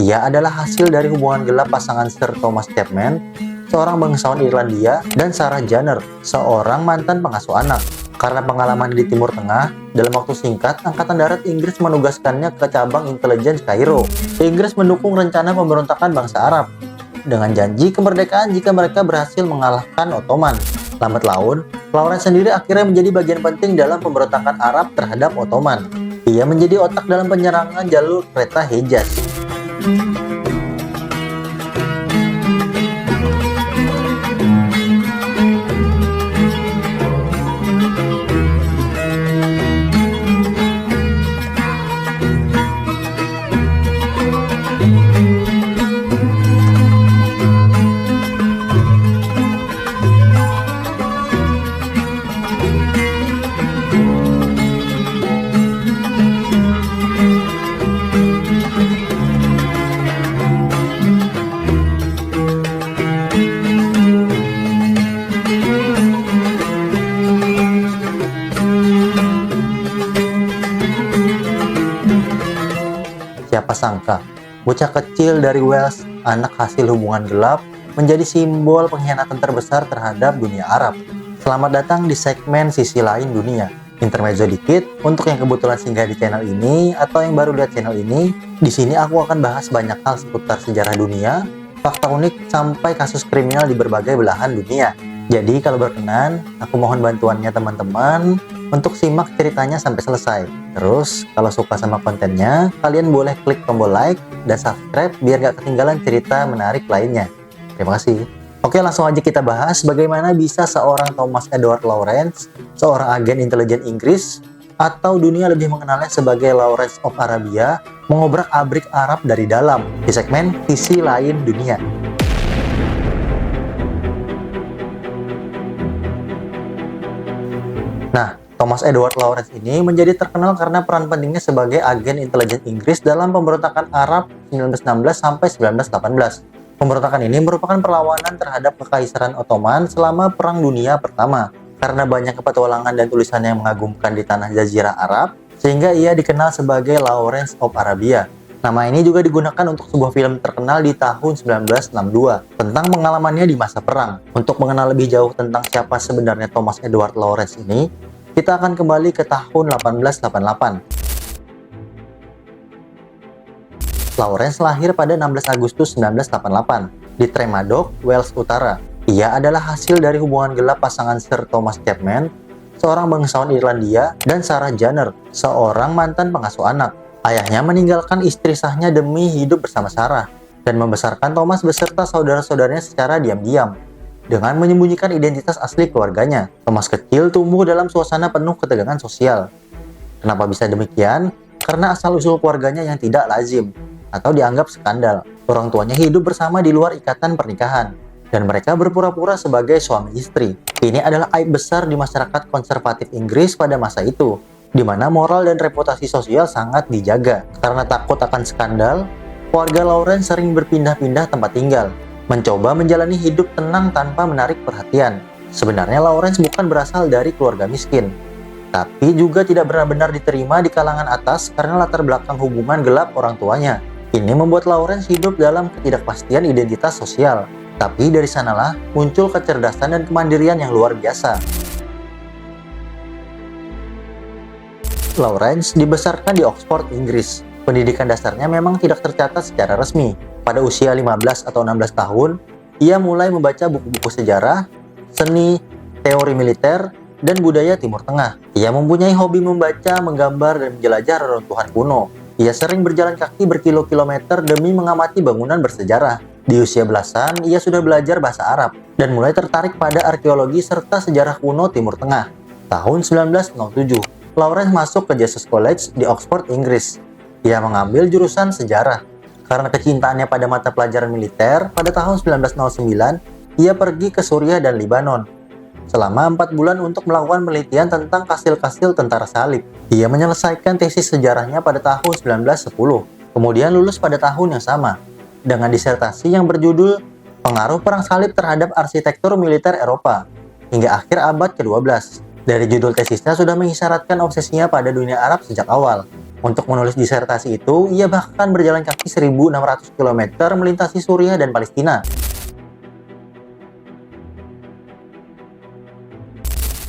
Ia adalah hasil dari hubungan gelap pasangan Sir Thomas Chapman, seorang bangsawan Irlandia, dan Sarah Jenner, seorang mantan pengasuh anak. Karena pengalaman di Timur Tengah, dalam waktu singkat, Angkatan Darat Inggris menugaskannya ke cabang intelijen Kairo. Inggris mendukung rencana pemberontakan bangsa Arab dengan janji kemerdekaan jika mereka berhasil mengalahkan Ottoman. Lambat laun, Lawrence sendiri akhirnya menjadi bagian penting dalam pemberontakan Arab terhadap Ottoman. Ia menjadi otak dalam penyerangan jalur kereta Hejaz. Siapa sangka, bocah kecil dari Wales, anak hasil hubungan gelap, menjadi simbol pengkhianatan terbesar terhadap dunia Arab. Selamat datang di segmen Sisi Lain Dunia. Intermezzo dikit, untuk yang kebetulan singgah di channel ini atau yang baru lihat channel ini, di sini aku akan bahas banyak hal seputar sejarah dunia, fakta unik, sampai kasus kriminal di berbagai belahan dunia. Jadi kalau berkenan, aku mohon bantuannya teman-teman untuk simak ceritanya sampai selesai. Terus, kalau suka sama kontennya, kalian boleh klik tombol like dan subscribe biar gak ketinggalan cerita menarik lainnya. Terima kasih. Oke, langsung aja kita bahas bagaimana bisa seorang Thomas Edward Lawrence, seorang agen intelijen Inggris, atau dunia lebih mengenalnya sebagai Lawrence of Arabia, mengobrak-abrik Arab dari dalam di segmen Sisi Lain Dunia. Nah, Thomas Edward Lawrence ini menjadi terkenal karena peran pentingnya sebagai agen intelijen Inggris dalam pemberontakan Arab 1916 sampai 1918. Pemberontakan ini merupakan perlawanan terhadap Kekaisaran Ottoman selama Perang Dunia Pertama. Karena banyak petualangan dan tulisan yang mengagumkan di tanah Jazirah Arab, sehingga ia dikenal sebagai Lawrence of Arabia. Nama ini juga digunakan untuk sebuah film terkenal di tahun 1962 tentang pengalamannya di masa perang. Untuk mengenal lebih jauh tentang siapa sebenarnya Thomas Edward Lawrence ini, kita akan kembali ke tahun 1888. Lawrence lahir pada 16 Agustus 1988 di Tremadoc, Wales Utara. Ia adalah hasil dari hubungan gelap pasangan Sir Thomas Chapman, seorang bangsawan Irlandia, dan Sarah Jenner, seorang mantan pengasuh anak. Ayahnya meninggalkan istri sahnya demi hidup bersama Sarah dan membesarkan Thomas beserta saudara-saudaranya secara diam-diam. Dengan menyembunyikan identitas asli keluarganya, Thomas kecil tumbuh dalam suasana penuh ketegangan sosial. Kenapa bisa demikian? Karena asal-usul keluarganya yang tidak lazim atau dianggap skandal. Orang tuanya hidup bersama di luar ikatan pernikahan, dan mereka berpura-pura sebagai suami istri. Ini adalah aib besar di masyarakat konservatif Inggris pada masa itu, di mana moral dan reputasi sosial sangat dijaga. Karena takut akan skandal, keluarga Lawrence sering berpindah-pindah tempat tinggal, mencoba menjalani hidup tenang tanpa menarik perhatian. Sebenarnya Lawrence bukan berasal dari keluarga miskin, tapi juga tidak benar-benar diterima di kalangan atas karena latar belakang hubungan gelap orang tuanya. Ini membuat Lawrence hidup dalam ketidakpastian identitas sosial. Tapi dari sanalah muncul kecerdasan dan kemandirian yang luar biasa. Lawrence dibesarkan di Oxford, Inggris. Pendidikan dasarnya memang tidak tercatat secara resmi. Pada usia 15 atau 16 tahun, ia mulai membaca buku-buku sejarah, seni, teori militer, dan budaya Timur Tengah. Ia mempunyai hobi membaca, menggambar, dan menjelajah reruntuhan kuno. Ia sering berjalan kaki berkilo-kilometer demi mengamati bangunan bersejarah. Di usia belasan, ia sudah belajar bahasa Arab dan mulai tertarik pada arkeologi serta sejarah kuno Timur Tengah. Tahun 1907, Lawrence masuk ke Jesus College di Oxford, Inggris. Ia mengambil jurusan sejarah. Karena kecintaannya pada mata pelajaran militer, pada tahun 1909, ia pergi ke Suriah dan Lebanon selama 4 bulan untuk melakukan penelitian tentang kastil-kastil tentara salib. Ia menyelesaikan tesis sejarahnya pada tahun 1910, kemudian lulus pada tahun yang sama, dengan disertasi yang berjudul Pengaruh Perang Salib Terhadap Arsitektur Militer Eropa, hingga akhir abad ke-12. Dari judul tesisnya sudah mengisyaratkan obsesinya pada dunia Arab sejak awal. Untuk menulis disertasi itu, ia bahkan berjalan kaki 1.600 km melintasi Suriah dan Palestina.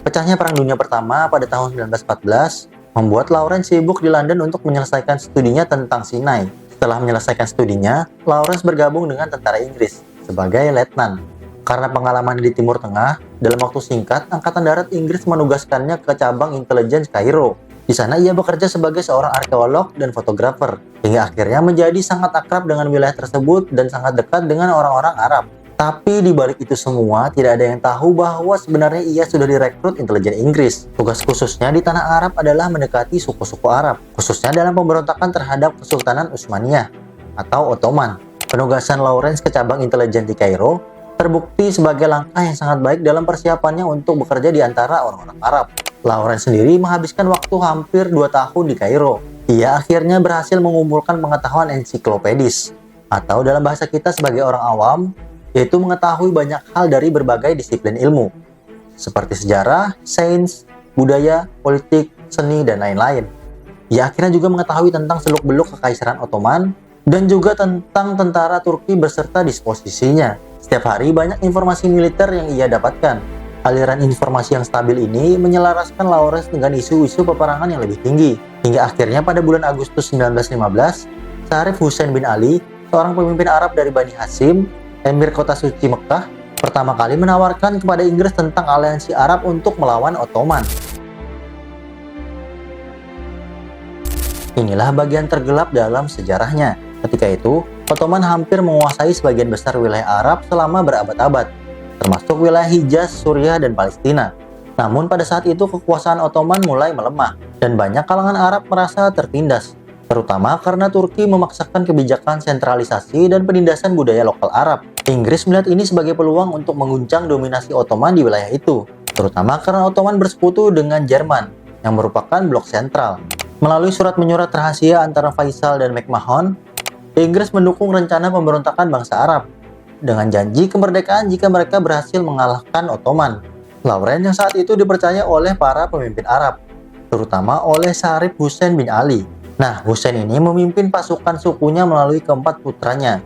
Pecahnya Perang Dunia Pertama pada tahun 1914 membuat Lawrence sibuk di London untuk menyelesaikan studinya tentang Sinai. Setelah menyelesaikan studinya, Lawrence bergabung dengan tentara Inggris sebagai letnan. Karena pengalaman di Timur Tengah, dalam waktu singkat, Angkatan Darat Inggris menugaskannya ke cabang intelijen Kairo. Di sana ia bekerja sebagai seorang arkeolog dan fotografer, hingga akhirnya menjadi sangat akrab dengan wilayah tersebut dan sangat dekat dengan orang-orang Arab. Tapi di balik itu semua, tidak ada yang tahu bahwa sebenarnya ia sudah direkrut intelijen Inggris. Tugas khususnya di tanah Arab adalah mendekati suku-suku Arab, khususnya dalam pemberontakan terhadap Kesultanan Utsmaniyah atau Ottoman. Penugasan Lawrence ke cabang intelijen di Kairo terbukti sebagai langkah yang sangat baik dalam persiapannya untuk bekerja di antara orang-orang Arab. Lawrence sendiri menghabiskan waktu hampir 2 tahun di Kairo. Ia akhirnya berhasil mengumpulkan pengetahuan ensiklopedis, atau dalam bahasa kita sebagai orang awam, yaitu mengetahui banyak hal dari berbagai disiplin ilmu, seperti sejarah, sains, budaya, politik, seni, dan lain-lain. Ia akhirnya juga mengetahui tentang seluk-beluk Kekaisaran Ottoman, dan juga tentang tentara Turki beserta disposisinya. Setiap hari banyak informasi militer yang ia dapatkan. Aliran informasi yang stabil ini menyelaraskan Lawrence dengan isu-isu peperangan yang lebih tinggi. Hingga akhirnya pada bulan Agustus 1915, Syarif Hussein bin Ali, seorang pemimpin Arab dari Bani Hashim, Emir Kota Suci Mekah, pertama kali menawarkan kepada Inggris tentang aliansi Arab untuk melawan Ottoman. Inilah bagian tergelap dalam sejarahnya. Ketika itu, Ottoman hampir menguasai sebagian besar wilayah Arab selama berabad-abad, termasuk wilayah Hijaz, Suriah, dan Palestina. Namun pada saat itu kekuasaan Ottoman mulai melemah, dan banyak kalangan Arab merasa tertindas, terutama karena Turki memaksakan kebijakan sentralisasi dan penindasan budaya lokal Arab. Inggris melihat ini sebagai peluang untuk mengguncang dominasi Ottoman di wilayah itu, terutama karena Ottoman bersekutu dengan Jerman, yang merupakan blok sentral. Melalui surat menyurat rahasia antara Faisal dan McMahon, Inggris mendukung rencana pemberontakan bangsa Arab, dengan janji kemerdekaan jika mereka berhasil mengalahkan Ottoman. Lawrence yang saat itu dipercaya oleh para pemimpin Arab, terutama oleh Syarif Hussein bin Ali. Nah, Hussein ini memimpin pasukan sukunya melalui keempat putranya,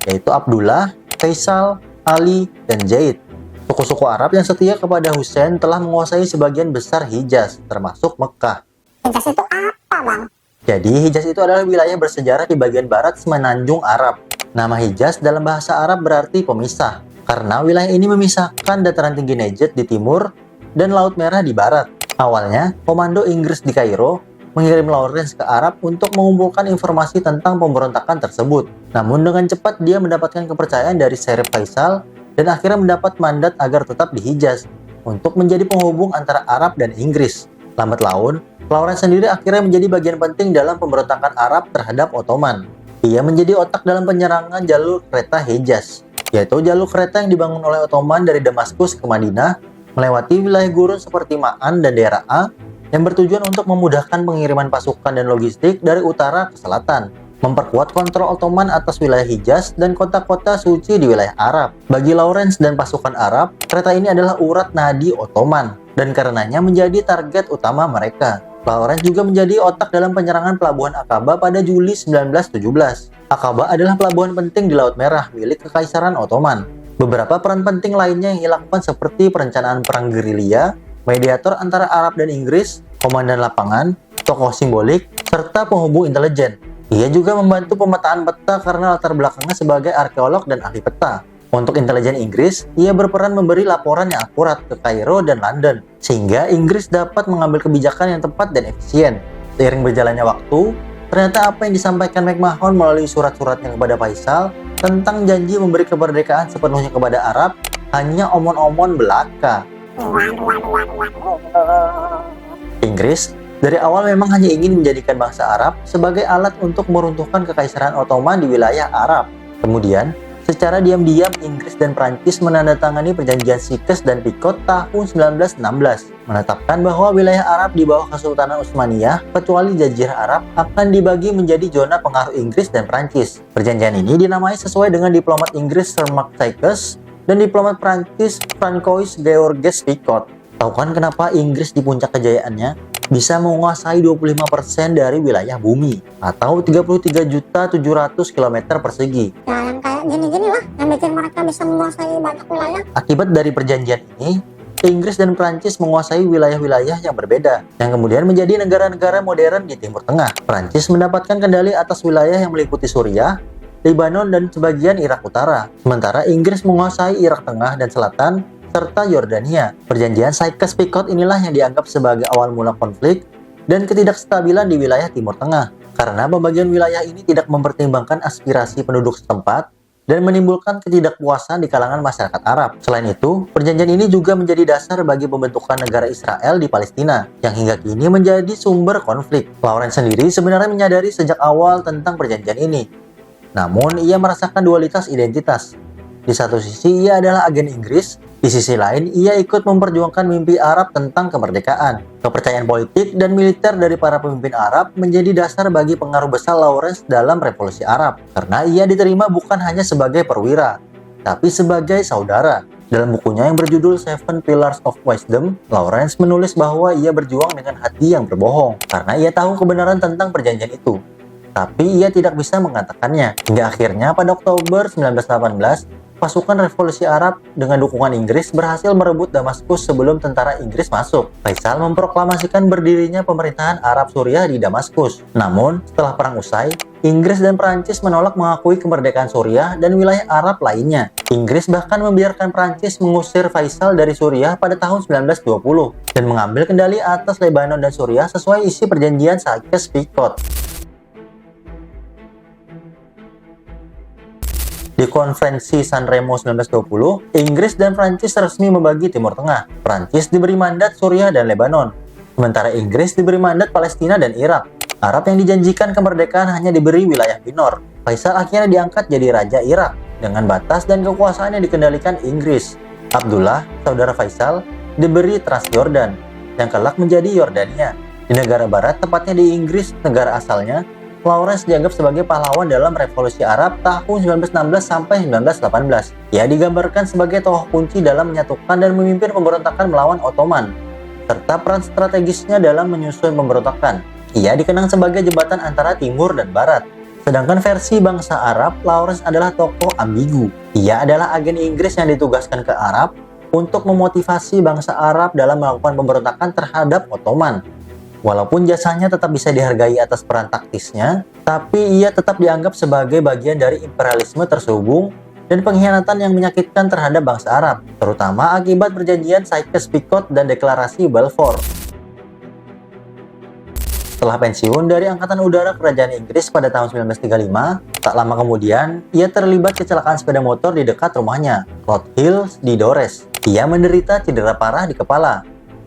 yaitu Abdullah, Faisal, Ali, dan Zaid. Suku-suku Arab yang setia kepada Hussein telah menguasai sebagian besar Hijaz, termasuk Mekah. Hijaz itu apa, Bang? Jadi, Hijaz itu adalah wilayah bersejarah di bagian barat semenanjung Arab. Nama Hijaz dalam bahasa Arab berarti pemisah, karena wilayah ini memisahkan dataran tinggi Najd di timur dan Laut Merah di barat. Awalnya, komando Inggris di Kairo mengirim Lawrence ke Arab untuk mengumpulkan informasi tentang pemberontakan tersebut. Namun dengan cepat dia mendapatkan kepercayaan dari Syarif Faisal dan akhirnya mendapat mandat agar tetap di Hijaz untuk menjadi penghubung antara Arab dan Inggris. Lambat laun, Lawrence sendiri akhirnya menjadi bagian penting dalam pemberontakan Arab terhadap Ottoman. Ia menjadi otak dalam penyerangan jalur kereta Hijaz, yaitu jalur kereta yang dibangun oleh Ottoman dari Damaskus ke Madinah, melewati wilayah gurun seperti Ma'an dan daerah A, yang bertujuan untuk memudahkan pengiriman pasukan dan logistik dari utara ke selatan, memperkuat kontrol Ottoman atas wilayah Hijaz dan kota-kota suci di wilayah Arab. Bagi Lawrence dan pasukan Arab, kereta ini adalah urat nadi Ottoman, dan karenanya menjadi target utama mereka. Lawrence juga menjadi otak dalam penyerangan pelabuhan Aqaba pada Juli 1917. Aqaba adalah pelabuhan penting di Laut Merah milik Kekaisaran Ottoman. Beberapa peran penting lainnya yang ia lakukan seperti perencanaan perang gerilya, mediator antara Arab dan Inggris, komandan lapangan, tokoh simbolik, serta penghubung intelijen. Ia juga membantu pemetaan peta karena latar belakangnya sebagai arkeolog dan ahli peta. Untuk intelijen Inggris, ia berperan memberi laporan yang akurat ke Kairo dan London, sehingga Inggris dapat mengambil kebijakan yang tepat dan efisien. Seiring berjalannya waktu, ternyata apa yang disampaikan McMahon melalui surat-suratnya kepada Faisal tentang janji memberi kemerdekaan sepenuhnya kepada Arab hanya omon-omon belaka. Inggris dari awal memang hanya ingin menjadikan bangsa Arab sebagai alat untuk meruntuhkan Kekaisaran Ottoman di wilayah Arab. Kemudian, secara diam-diam Inggris dan Prancis menandatangani perjanjian Sykes dan Picot tahun 1916, menetapkan bahwa wilayah Arab di bawah Kesultanan Utsmaniyah, kecuali Jazirah Arab, akan dibagi menjadi zona pengaruh Inggris dan Prancis. Perjanjian ini dinamai sesuai dengan diplomat Inggris Sir Mark Sykes dan diplomat Prancis Francois Georges Picot. Tahu kan kenapa Inggris di puncak kejayaannya? bisa menguasai 25% dari wilayah bumi atau 33.700 km persegi. Ya yang kayak gini-gini lah yang bikin mereka bisa menguasai banyak wilayah. Akibat dari perjanjian ini, Inggris dan Prancis menguasai wilayah-wilayah yang berbeda, yang kemudian menjadi negara-negara modern di Timur Tengah. Prancis mendapatkan kendali atas wilayah yang meliputi Suriah, Lebanon, dan sebagian Irak Utara. Sementara Inggris menguasai Irak Tengah dan Selatan, serta Yordania. Perjanjian Sykes-Picot inilah yang dianggap sebagai awal mula konflik dan ketidakstabilan di wilayah Timur Tengah, karena pembagian wilayah ini tidak mempertimbangkan aspirasi penduduk setempat dan menimbulkan ketidakpuasan di kalangan masyarakat Arab. Selain itu, perjanjian ini juga menjadi dasar bagi pembentukan negara Israel di Palestina, yang hingga kini menjadi sumber konflik. Lawrence sendiri sebenarnya menyadari sejak awal tentang perjanjian ini. Namun, ia merasakan dualitas identitas. Di satu sisi, ia adalah agen Inggris, di sisi lain, ia ikut memperjuangkan mimpi Arab tentang kemerdekaan. Kepercayaan politik dan militer dari para pemimpin Arab menjadi dasar bagi pengaruh besar Lawrence dalam Revolusi Arab, karena ia diterima bukan hanya sebagai perwira, tapi sebagai saudara. Dalam bukunya yang berjudul Seven Pillars of Wisdom, Lawrence menulis bahwa ia berjuang dengan hati yang berbohong, karena ia tahu kebenaran tentang perjanjian itu. Tapi ia tidak bisa mengatakannya. Hingga akhirnya pada Oktober 1918, pasukan revolusi Arab dengan dukungan Inggris berhasil merebut Damaskus sebelum tentara Inggris masuk. Faisal memproklamasikan berdirinya pemerintahan Arab Suriah di Damaskus. Namun, setelah perang usai, Inggris dan Prancis menolak mengakui kemerdekaan Suriah dan wilayah Arab lainnya. Inggris bahkan membiarkan Prancis mengusir Faisal dari Suriah pada tahun 1920 dan mengambil kendali atas Lebanon dan Suriah sesuai isi perjanjian Sykes-Picot. Di konferensi San Remo 1920, Inggris dan Prancis resmi membagi Timur Tengah. Prancis diberi mandat Suriah dan Lebanon, sementara Inggris diberi mandat Palestina dan Irak. Arab yang dijanjikan kemerdekaan hanya diberi wilayah minor. Faisal akhirnya diangkat jadi Raja Irak, dengan batas dan kekuasaan yang dikendalikan Inggris. Abdullah, saudara Faisal, diberi Transjordan, yang kelak menjadi Yordania. Di negara barat, tepatnya di Inggris, negara asalnya, Lawrence dianggap sebagai pahlawan dalam Revolusi Arab tahun 1916 sampai 1918. Ia digambarkan sebagai tokoh kunci dalam menyatukan dan memimpin pemberontakan melawan Ottoman, serta peran strategisnya dalam menyusun pemberontakan. Ia dikenang sebagai jembatan antara Timur dan Barat. Sedangkan versi bangsa Arab, Lawrence adalah tokoh ambigu. Ia adalah agen Inggris yang ditugaskan ke Arab untuk memotivasi bangsa Arab dalam melakukan pemberontakan terhadap Ottoman. Walaupun jasanya tetap bisa dihargai atas peran taktisnya, tapi ia tetap dianggap sebagai bagian dari imperialisme terselubung dan pengkhianatan yang menyakitkan terhadap bangsa Arab, terutama akibat perjanjian Sykes-Picot dan deklarasi Balfour. Setelah pensiun dari Angkatan Udara Kerajaan Inggris pada tahun 1935, tak lama kemudian, ia terlibat kecelakaan sepeda motor di dekat rumahnya, Cloud Hills di Dorset. Ia menderita cedera parah di kepala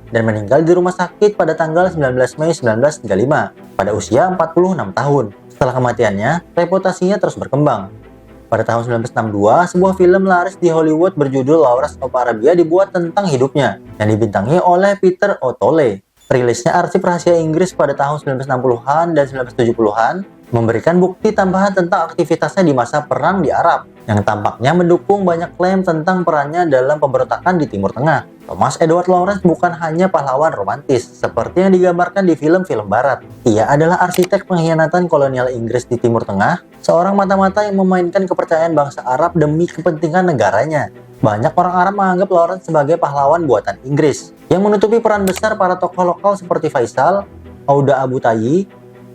dan meninggal di rumah sakit pada tanggal 19 Mei 1935 pada usia 46 tahun. Setelah kematiannya, reputasinya terus berkembang. Pada tahun 1962, sebuah film laris di Hollywood berjudul Lawrence of Arabia dibuat tentang hidupnya, yang dibintangi oleh Peter O'Toole. Rilisnya arsip rahasia Inggris pada tahun 1960-an dan 1970-an memberikan bukti tambahan tentang aktivitasnya di masa perang di Arab, yang tampaknya mendukung banyak klaim tentang perannya dalam pemberontakan di Timur Tengah. Thomas Edward Lawrence bukan hanya pahlawan romantis seperti yang digambarkan di film-film barat. Ia adalah arsitek pengkhianatan kolonial Inggris di Timur Tengah, seorang mata-mata yang memainkan kepercayaan bangsa Arab demi kepentingan negaranya. Banyak orang Arab menganggap Lawrence sebagai pahlawan buatan Inggris, yang menutupi peran besar para tokoh lokal seperti Faisal, Auda Abu Tayyi,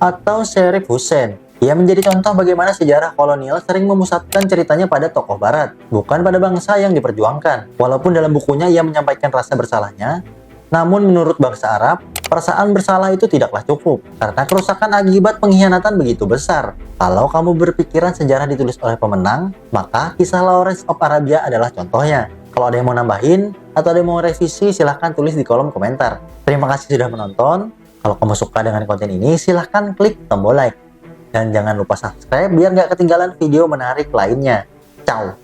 atau Sharif Hussein. Ia menjadi contoh bagaimana sejarah kolonial sering memusatkan ceritanya pada tokoh barat, bukan pada bangsa yang diperjuangkan. Walaupun dalam bukunya ia menyampaikan rasa bersalahnya, namun menurut bangsa Arab, perasaan bersalah itu tidaklah cukup, karena kerusakan akibat pengkhianatan begitu besar. Kalau kamu berpikiran sejarah ditulis oleh pemenang, maka kisah Lawrence of Arabia adalah contohnya. Kalau ada yang mau nambahin, atau ada yang mau revisi, silahkan tulis di kolom komentar. Terima kasih sudah menonton. Kalau kamu suka dengan konten ini, silahkan klik tombol like. Dan jangan lupa subscribe biar nggak ketinggalan video menarik lainnya. Ciao!